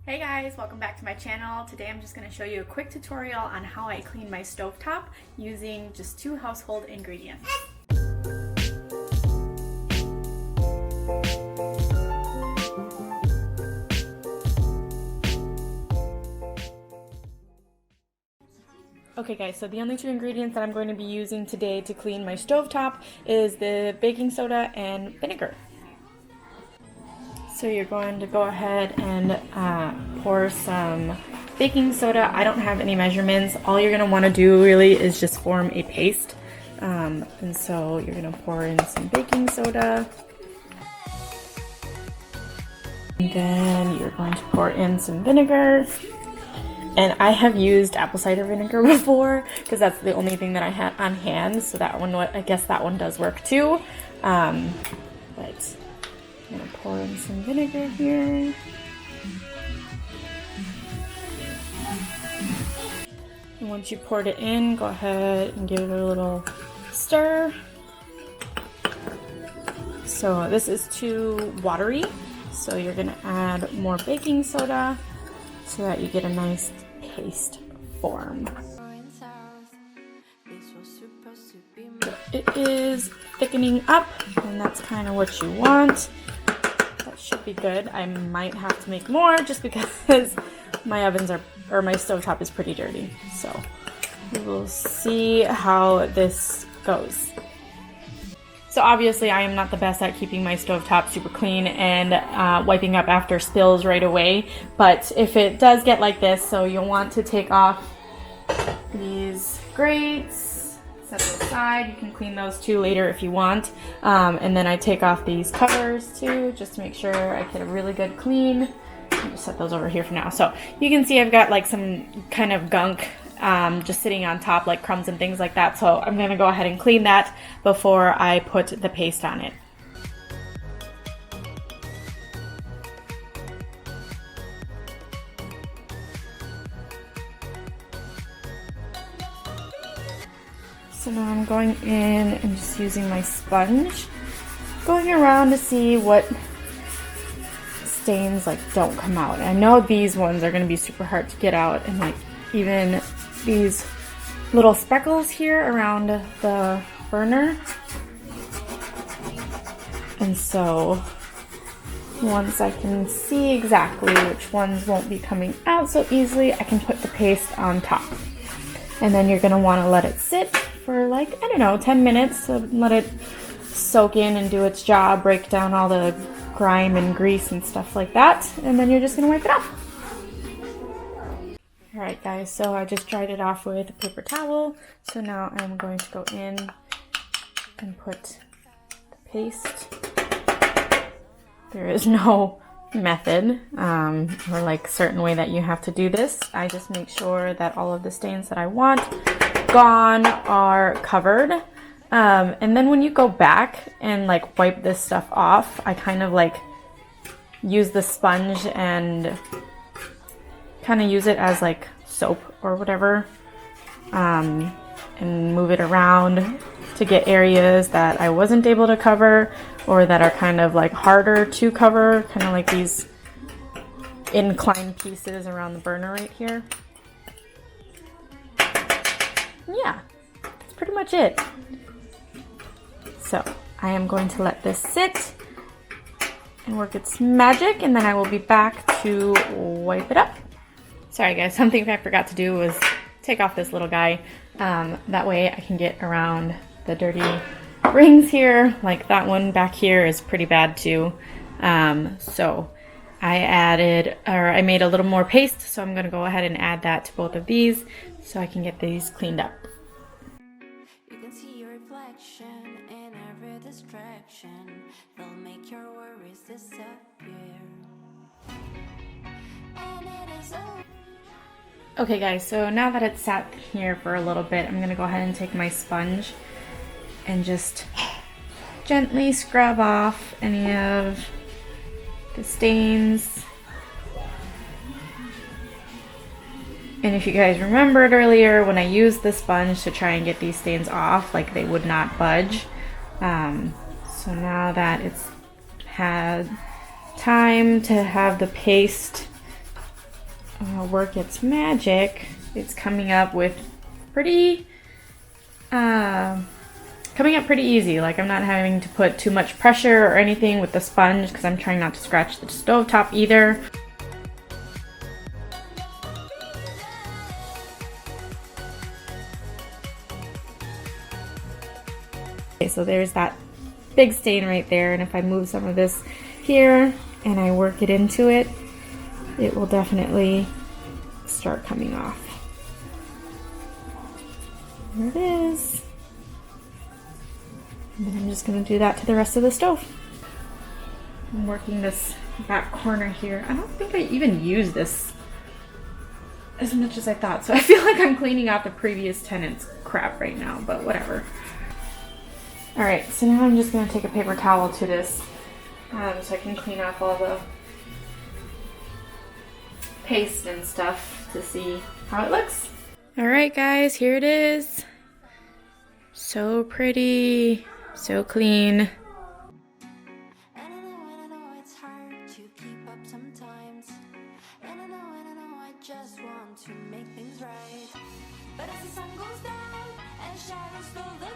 Hey guys, welcome back to my channel. Today I'm just going to show you a quick tutorial on how I clean my stovetop using just 2 household ingredients. Okay guys, so the only 2 ingredients that I'm going to be using today to clean my stovetop is the baking soda and vinegar. So you're going to go ahead and pour some baking soda. I don't have any measurements. All you're going to want to do really is just form a paste. And so you're going to pour in some baking soda. And then you're going to pour in some vinegar. And I have used apple cider vinegar before because that's the only thing that I had on hand. So that one, I guess that one does work too. But I'm going to pour in some vinegar here. And once you poured it in, go ahead and give it a little stir. So this is too watery, so you're going to add more baking soda so that you get a nice paste form. It is thickening up, and that's kind of what you want. That should be good. I might have to make more just because my my stovetop is pretty dirty. So we will see how this goes. So obviously I am not the best at keeping my stovetop super clean and wiping up after spills right away. But if it does get like this, so you'll want to take off these grates, set them aside. You can clean those too later if you want. And then I take off these covers too, just to make sure I get a really good clean. I'll just set those over here for now. So you can see I've got like some kind of gunk just sitting on top, like crumbs and things like that. So I'm going to go ahead and clean that before I put the paste on it. So now I'm going in and just using my sponge, going around to see what stains like don't come out. I know these ones are going to be super hard to get out, and like even these little speckles here around the burner. And so once I can see exactly which ones won't be coming out so easily, I can put the paste on top. And then you're going to want to let it sit for like, I don't know, 10 minutes to let it soak in and do its job, break down all the grime and grease and stuff like that. And then you're just going to wipe it off. Alright guys, so I just dried it off with a paper towel. So now I'm going to go in and put the paste. There is no method or like certain way that you have to do this. I just make sure that all of the stains that I want gone are covered. And then when you go back and like wipe this stuff off, I kind of like use the sponge and kind of use it as like soap or whatever, and move it around to get areas that I wasn't able to cover or that are kind of like harder to cover, kind of like these inclined pieces around the burner right here. Yeah, that's pretty much it. So I am going to let this sit and work its magic, and then I will be back to wipe it up. Sorry guys, something I forgot to do was take off this little guy. That way I can get around the dirty rings here. Like that one back here is pretty bad too. So I made a little more paste, so I'm gonna go ahead and add that to both of these so I can get these cleaned up. You can see your reflection in every distraction. They'll make your worries disappear. And it is over. Okay guys, so now that it's sat here for a little bit, I'm going to go ahead and take my sponge and just gently scrub off any of the stains. And if you guys remembered earlier, when I used the sponge to try and get these stains off, like they would not budge. So now that it's had time to have the paste work its magic, it's coming up with pretty easy. Like, I'm not having to put too much pressure or anything with the sponge because I'm trying not to scratch the stovetop either. Okay, so there's that big stain right there, and if I move some of this here and I work it into it, it will definitely start coming off. There it is. And then I'm just going to do that to the rest of the stove. I'm working this back corner here. I don't think I even used this as much as I thought, so I feel like I'm cleaning out the previous tenant's crap right now, but whatever. Alright, so now I'm just going to take a paper towel to this so I can clean off all the paste and stuff to see how it looks. Alright guys, here it is. So pretty, so clean. And I know it's hard to keep up sometimes. And I know I just want to make things right. But as the sun goes down and shadows fill the